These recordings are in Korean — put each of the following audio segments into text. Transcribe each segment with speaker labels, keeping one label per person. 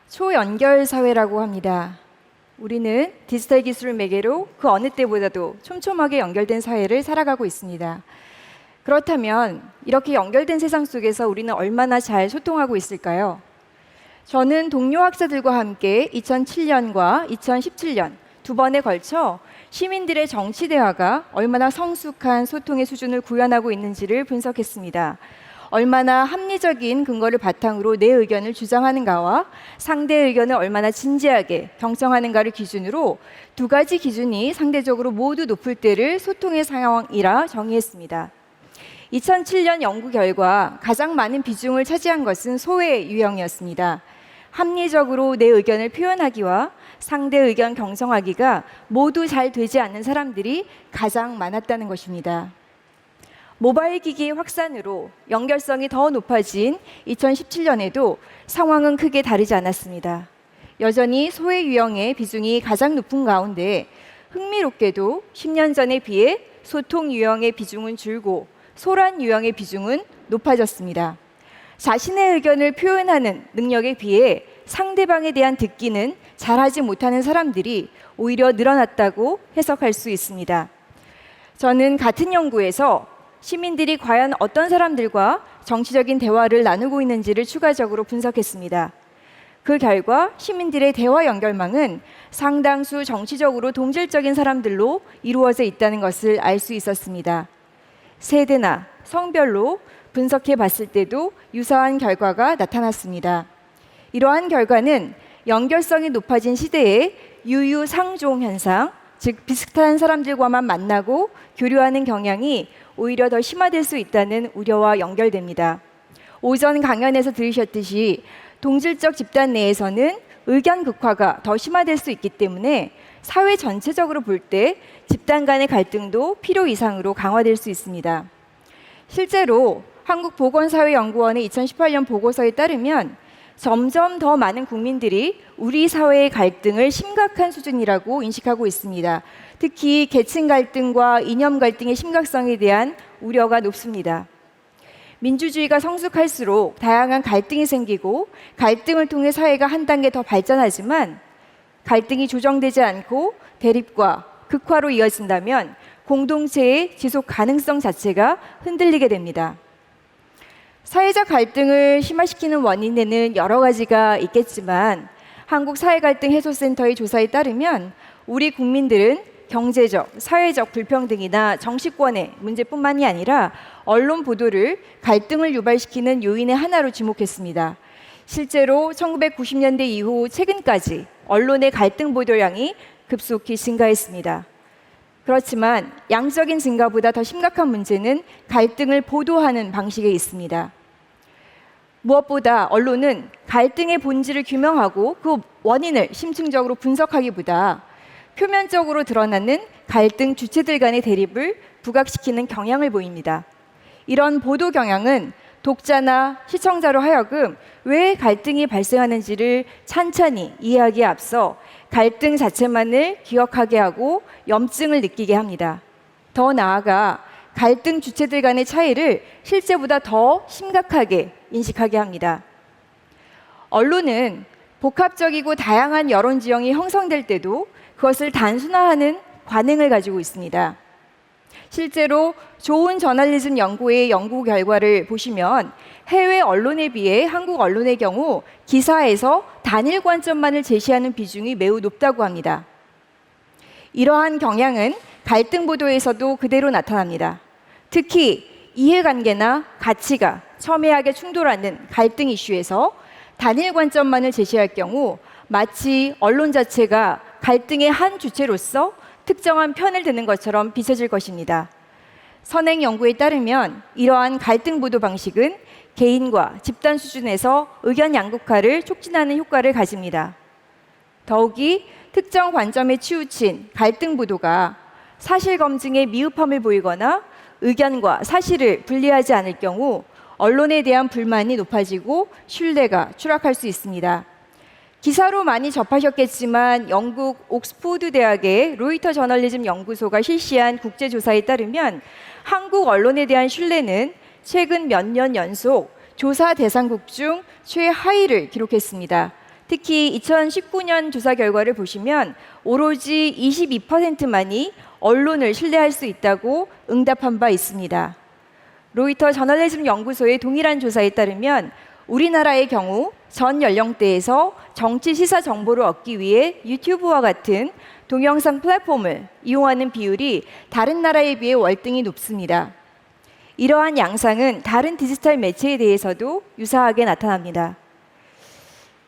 Speaker 1: 초연결 사회라고 합니다. 우리는 디지털 기술을 매개로 그 어느 때보다도 촘촘하게 연결된 사회를 살아가고 있습니다. 그렇다면 이렇게 연결된 세상 속에서 우리는 얼마나 잘 소통하고 있을까요? 저는 동료 학자들과 함께 2007년과 2017년 두 번에 걸쳐 시민들의 정치 대화가 얼마나 성숙한 소통의 수준을 구현하고 있는지를 분석했습니다. 얼마나 합리적인 근거를 바탕으로 내 의견을 주장하는가와 상대의 의견을 얼마나 진지하게 경청하는가를 기준으로 두 가지 기준이 상대적으로 모두 높을 때를 소통의 상황이라 정의했습니다. 2007년 연구 결과 가장 많은 비중을 차지한 것은 소외 유형이었습니다. 합리적으로 내 의견을 표현하기와 상대 의견 경청하기가 모두 잘 되지 않는 사람들이 가장 많았다는 것입니다. 모바일 기기의 확산으로 연결성이 더 높아진 2017년에도 상황은 크게 다르지 않았습니다. 여전히 소외 유형의 비중이 가장 높은 가운데 흥미롭게도 10년 전에 비해 소통 유형의 비중은 줄고 소란 유형의 비중은 높아졌습니다. 자신의 의견을 표현하는 능력에 비해 상대방에 대한 듣기는 잘하지 못하는 사람들이 오히려 늘어났다고 해석할 수 있습니다. 저는 같은 연구에서 시민들이 과연 어떤 사람들과 정치적인 대화를 나누고 있는지를 추가적으로 분석했습니다. 그 결과 시민들의 대화 연결망은 상당수 정치적으로 동질적인 사람들로 이루어져 있다는 것을 알 수 있었습니다. 세대나 성별로 분석해 봤을 때도 유사한 결과가 나타났습니다. 이러한 결과는 연결성이 높아진 시대에 유유상종 현상, 즉 비슷한 사람들과만 만나고 교류하는 경향이 오히려 더 심화될 수 있다는 우려와 연결됩니다. 오전 강연에서 들으셨듯이 동질적 집단 내에서는 의견 극화가 더 심화될 수 있기 때문에 사회 전체적으로 볼 때 집단 간의 갈등도 필요 이상으로 강화될 수 있습니다. 실제로 한국보건사회연구원의 2018년 보고서에 따르면 점점 더 많은 국민들이 우리 사회의 갈등을 심각한 수준이라고 인식하고 있습니다. 특히 계층 갈등과 이념 갈등의 심각성에 대한 우려가 높습니다. 민주주의가 성숙할수록 다양한 갈등이 생기고 갈등을 통해 사회가 한 단계 더 발전하지만 갈등이 조정되지 않고 대립과 극화로 이어진다면 공동체의 지속 가능성 자체가 흔들리게 됩니다. 사회적 갈등을 심화시키는 원인에는 여러 가지가 있겠지만 한국사회갈등해소센터의 조사에 따르면 우리 국민들은 경제적, 사회적 불평등이나 정치권의 문제뿐만이 아니라 언론 보도를 갈등을 유발시키는 요인의 하나로 지목했습니다. 실제로 1990년대 이후 최근까지 언론의 갈등 보도량이 급속히 증가했습니다. 그렇지만 양적인 증가보다 더 심각한 문제는 갈등을 보도하는 방식에 있습니다. 무엇보다 언론은 갈등의 본질을 규명하고 그 원인을 심층적으로 분석하기보다 표면적으로 드러나는 갈등 주체들 간의 대립을 부각시키는 경향을 보입니다. 이런 보도 경향은 독자나 시청자로 하여금 왜 갈등이 발생하는지를 찬찬히 이해하기에 앞서 갈등 자체만을 기억하게 하고 염증을 느끼게 합니다. 더 나아가 갈등 주체들 간의 차이를 실제보다 더 심각하게 인식하게 합니다. 언론은 복합적이고 다양한 여론 지형이 형성될 때도 그것을 단순화하는 관행을 가지고 있습니다. 실제로 좋은 저널리즘 연구의 연구 결과를 보시면 해외 언론에 비해 한국 언론의 경우 기사에서 단일 관점만을 제시하는 비중이 매우 높다고 합니다. 이러한 경향은 갈등 보도에서도 그대로 나타납니다. 특히 이해관계나 가치가 첨예하게 충돌하는 갈등 이슈에서 단일 관점만을 제시할 경우 마치 언론 자체가 갈등의 한 주체로서 특정한 편을 드는 것처럼 비춰질 것입니다. 선행 연구에 따르면 이러한 갈등 보도 방식은 개인과 집단 수준에서 의견 양극화를 촉진하는 효과를 가집니다. 더욱이 특정 관점에 치우친 갈등 보도가 사실 검증에 미흡함을 보이거나 의견과 사실을 분리하지 않을 경우 언론에 대한 불만이 높아지고 신뢰가 추락할 수 있습니다. 기사로 많이 접하셨겠지만 영국 옥스포드 대학의 로이터 저널리즘 연구소가 실시한 국제조사에 따르면 한국 언론에 대한 신뢰는 최근 몇 년 연속 조사 대상국 중 최하위를 기록했습니다. 특히 2019년 조사 결과를 보시면 오로지 22%만이 언론을 신뢰할 수 있다고 응답한 바 있습니다. 로이터 저널리즘 연구소의 동일한 조사에 따르면 우리나라의 경우 전 연령대에서 정치 시사 정보를 얻기 위해 유튜브와 같은 동영상 플랫폼을 이용하는 비율이 다른 나라에 비해 월등히 높습니다. 이러한 양상은 다른 디지털 매체에 대해서도 유사하게 나타납니다.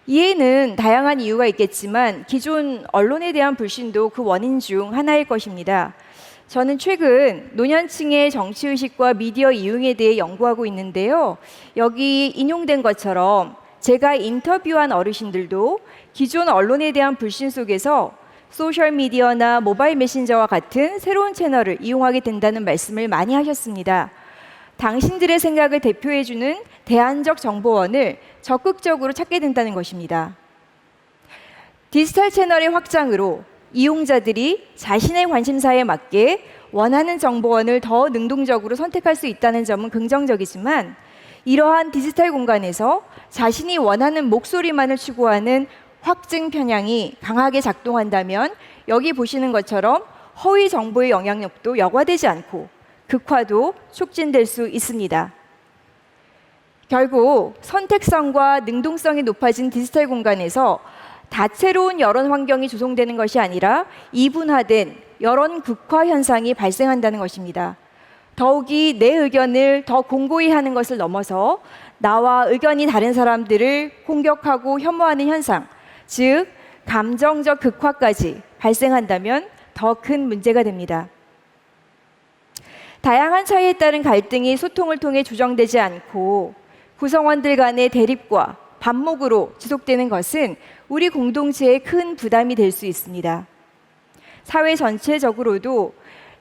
Speaker 1: 이에는 다양한 이유가 있겠지만 기존 언론에 대한 불신도 그 원인 중 하나일 것입니다. 저는 최근 노년층의 정치의식과 미디어 이용에 대해 연구하고 있는데요. 여기 인용된 것처럼 제가 인터뷰한 어르신들도 기존 언론에 대한 불신 속에서 소셜미디어나 모바일 메신저와 같은 새로운 채널을 이용하게 된다는 말씀을 많이 하셨습니다. 당신들의 생각을 대표해주는 대안적 정보원을 적극적으로 찾게 된다는 것입니다. 디지털 채널의 확장으로 이용자들이 자신의 관심사에 맞게 원하는 정보원을 더 능동적으로 선택할 수 있다는 점은 긍정적이지만 이러한 디지털 공간에서 자신이 원하는 목소리만을 추구하는 확증 편향이 강하게 작동한다면 여기 보시는 것처럼 허위 정보의 영향력도 여과되지 않고 극화도 촉진될 수 있습니다. 결국 선택성과 능동성이 높아진 디지털 공간에서 다채로운 여론 환경이 조성되는 것이 아니라 이분화된 여론 극화 현상이 발생한다는 것입니다. 더욱이 내 의견을 더 공고히 하는 것을 넘어서 나와 의견이 다른 사람들을 공격하고 혐오하는 현상, 즉 감정적 극화까지 발생한다면 더 큰 문제가 됩니다. 다양한 차이에 따른 갈등이 소통을 통해 조정되지 않고 구성원들 간의 대립과 반목으로 지속되는 것은 우리 공동체에 큰 부담이 될 수 있습니다. 사회 전체적으로도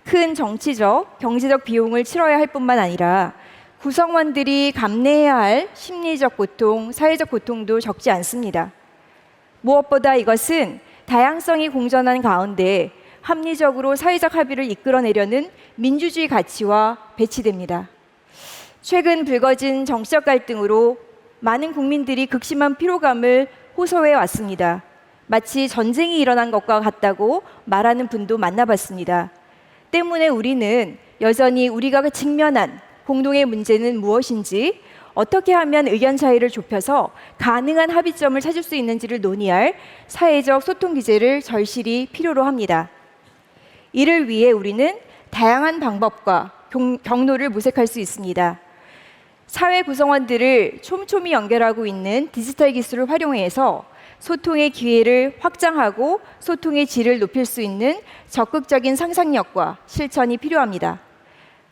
Speaker 1: 큰 정치적, 경제적 비용을 치러야 할 뿐만 아니라 구성원들이 감내해야 할 심리적 고통, 사회적 고통도 적지 않습니다. 무엇보다 이것은 다양성이 공존한 가운데 합리적으로 사회적 합의를 이끌어내려는 민주주의 가치와 배치됩니다. 최근 불거진 정치적 갈등으로 많은 국민들이 극심한 피로감을 호소해 왔습니다. 마치 전쟁이 일어난 것과 같다고 말하는 분도 만나봤습니다. 때문에 우리는 여전히 우리가 직면한 공동의 문제는 무엇인지, 어떻게 하면 의견 차이를 좁혀서 가능한 합의점을 찾을 수 있는지를 논의할 사회적 소통 기제를 절실히 필요로 합니다. 이를 위해 우리는 다양한 방법과 경로를 모색할 수 있습니다. 사회 구성원들을 촘촘히 연결하고 있는 디지털 기술을 활용해서 소통의 기회를 확장하고 소통의 질을 높일 수 있는 적극적인 상상력과 실천이 필요합니다.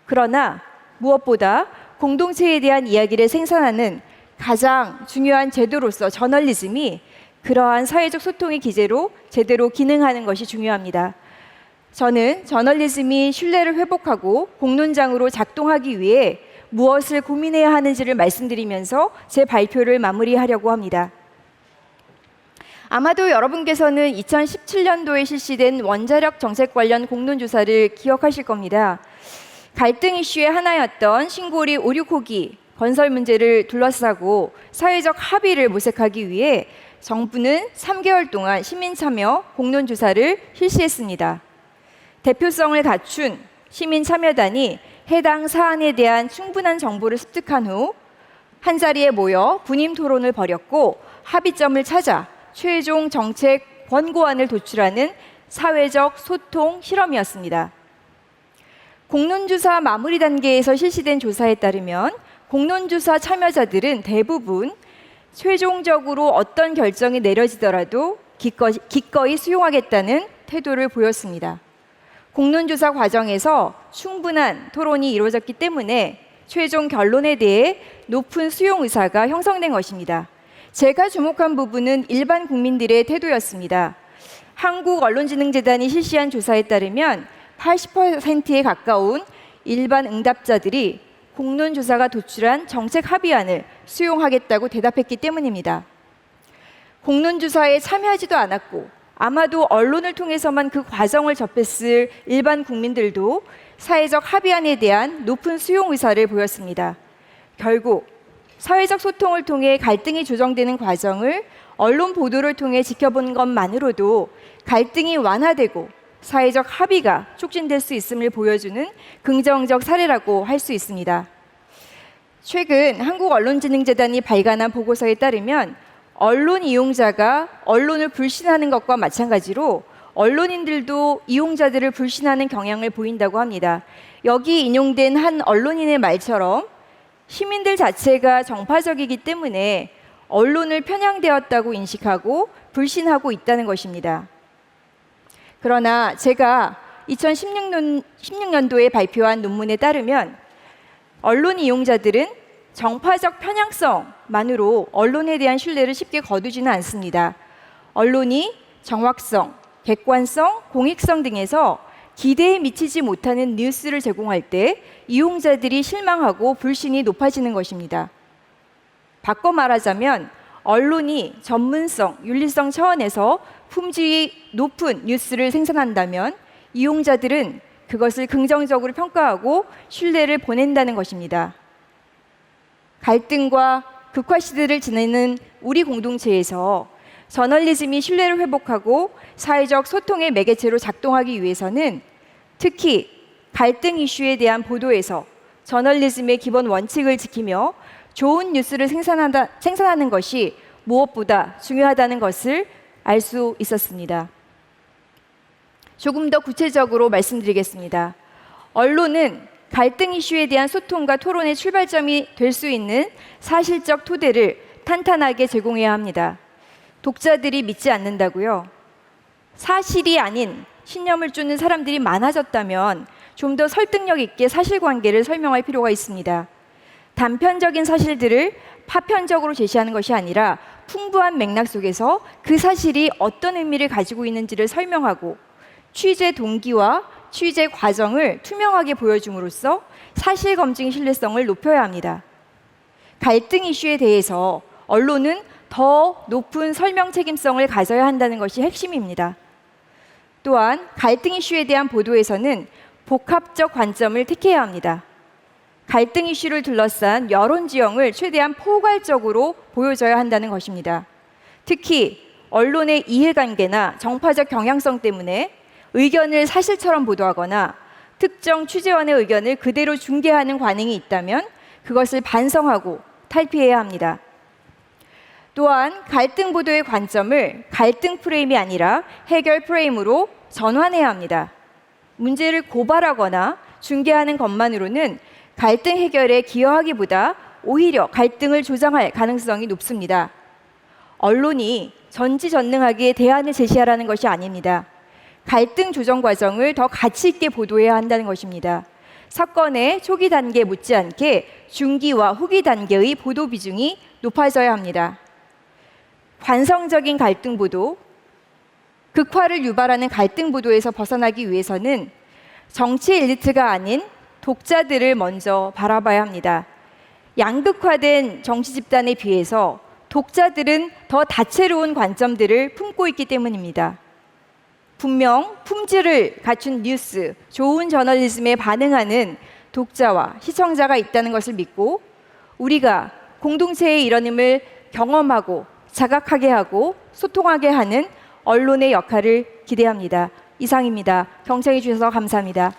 Speaker 1: 그러나 무엇보다 공동체에 대한 이야기를 생산하는 가장 중요한 제도로서 저널리즘이 그러한 사회적 소통의 기제로 제대로 기능하는 것이 중요합니다. 저는 저널리즘이 신뢰를 회복하고 공론장으로 작동하기 위해 무엇을 고민해야 하는지를 말씀드리면서 제 발표를 마무리하려고 합니다. 아마도 여러분께서는 2017년도에 실시된 원자력 정책 관련 공론조사를 기억하실 겁니다. 갈등 이슈의 하나였던 신고리 5,6호기 건설 문제를 둘러싸고 사회적 합의를 모색하기 위해 정부는 3개월 동안 시민 참여 공론조사를 실시했습니다. 대표성을 갖춘 시민 참여단이 해당 사안에 대한 충분한 정보를 습득한 후 한자리에 모여 분임 토론을 벌였고 합의점을 찾아 최종 정책 권고안을 도출하는 사회적 소통 실험이었습니다. 공론조사 마무리 단계에서 실시된 조사에 따르면 공론조사 참여자들은 대부분 최종적으로 어떤 결정이 내려지더라도 기꺼이 수용하겠다는 태도를 보였습니다. 공론조사 과정에서 충분한 토론이 이루어졌기 때문에 최종 결론에 대해 높은 수용 의사가 형성된 것입니다. 제가 주목한 부분은 일반 국민들의 태도였습니다. 한국언론진흥재단이 실시한 조사에 따르면 80%에 가까운 일반 응답자들이 공론조사가 도출한 정책 합의안을 수용하겠다고 대답했기 때문입니다. 공론조사에 참여하지도 않았고 아마도 언론을 통해서만 그 과정을 접했을 일반 국민들도 사회적 합의안에 대한 높은 수용 의사를 보였습니다. 결국 사회적 소통을 통해 갈등이 조정되는 과정을 언론 보도를 통해 지켜본 것만으로도 갈등이 완화되고 사회적 합의가 촉진될 수 있음을 보여주는 긍정적 사례라고 할 수 있습니다. 최근 한국언론진흥재단이 발간한 보고서에 따르면 언론 이용자가 언론을 불신하는 것과 마찬가지로 언론인들도 이용자들을 불신하는 경향을 보인다고 합니다. 여기 인용된 한 언론인의 말처럼 시민들 자체가 정파적이기 때문에 언론을 편향되었다고 인식하고 불신하고 있다는 것입니다. 그러나 제가 2016년도에 발표한 논문에 따르면 언론 이용자들은 정파적 편향성만으로 언론에 대한 신뢰를 쉽게 거두지는 않습니다. 언론이 정확성, 객관성, 공익성 등에서 기대에 미치지 못하는 뉴스를 제공할 때 이용자들이 실망하고 불신이 높아지는 것입니다. 바꿔 말하자면 언론이 전문성, 윤리성 차원에서 품질이 높은 뉴스를 생산한다면 이용자들은 그것을 긍정적으로 평가하고 신뢰를 보낸다는 것입니다. 갈등과 극화 시대를 지내는 우리 공동체에서 저널리즘이 신뢰를 회복하고 사회적 소통의 매개체로 작동하기 위해서는 특히 갈등 이슈에 대한 보도에서 저널리즘의 기본 원칙을 지키며 좋은 뉴스를 생산하는 것이 무엇보다 중요하다는 것을 알 수 있었습니다. 조금 더 구체적으로 말씀드리겠습니다. 언론은 갈등 이슈에 대한 소통과 토론의 출발점이 될 수 있는 사실적 토대를 탄탄하게 제공해야 합니다. 독자들이 믿지 않는다고요? 사실이 아닌 신념을 쫓는 사람들이 많아졌다면 좀 더 설득력 있게 사실관계를 설명할 필요가 있습니다. 단편적인 사실들을 파편적으로 제시하는 것이 아니라 풍부한 맥락 속에서 그 사실이 어떤 의미를 가지고 있는지를 설명하고 취재 동기와 취재 과정을 투명하게 보여줌으로써 사실 검증 신뢰성을 높여야 합니다. 갈등 이슈에 대해서 언론은 더 높은 설명 책임성을 가져야 한다는 것이 핵심입니다. 또한 갈등 이슈에 대한 보도에서는 복합적 관점을 택해야 합니다. 갈등 이슈를 둘러싼 여론 지형을 최대한 포괄적으로 보여줘야 한다는 것입니다. 특히 언론의 이해관계나 정파적 경향성 때문에 의견을 사실처럼 보도하거나 특정 취재원의 의견을 그대로 중계하는 관행이 있다면 그것을 반성하고 탈피해야 합니다. 또한 갈등 보도의 관점을 갈등 프레임이 아니라 해결 프레임으로 전환해야 합니다. 문제를 고발하거나 중계하는 것만으로는 갈등 해결에 기여하기보다 오히려 갈등을 조장할 가능성이 높습니다. 언론이 전지전능하게 대안을 제시하라는 것이 아닙니다. 갈등 조정 과정을 더 가치 있게 보도해야 한다는 것입니다. 사건의 초기 단계 못지않게 중기와 후기 단계의 보도 비중이 높아져야 합니다. 관성적인 갈등 보도, 극화를 유발하는 갈등 보도에서 벗어나기 위해서는 정치 엘리트가 아닌 독자들을 먼저 바라봐야 합니다. 양극화된 정치 집단에 비해서 독자들은 더 다채로운 관점들을 품고 있기 때문입니다. 분명 품질을 갖춘 뉴스, 좋은 저널리즘에 반응하는 독자와 시청자가 있다는 것을 믿고 우리가 공동체의 일원임을 경험하고 자각하게 하고 소통하게 하는 언론의 역할을 기대합니다. 이상입니다. 경청해 주셔서 감사합니다.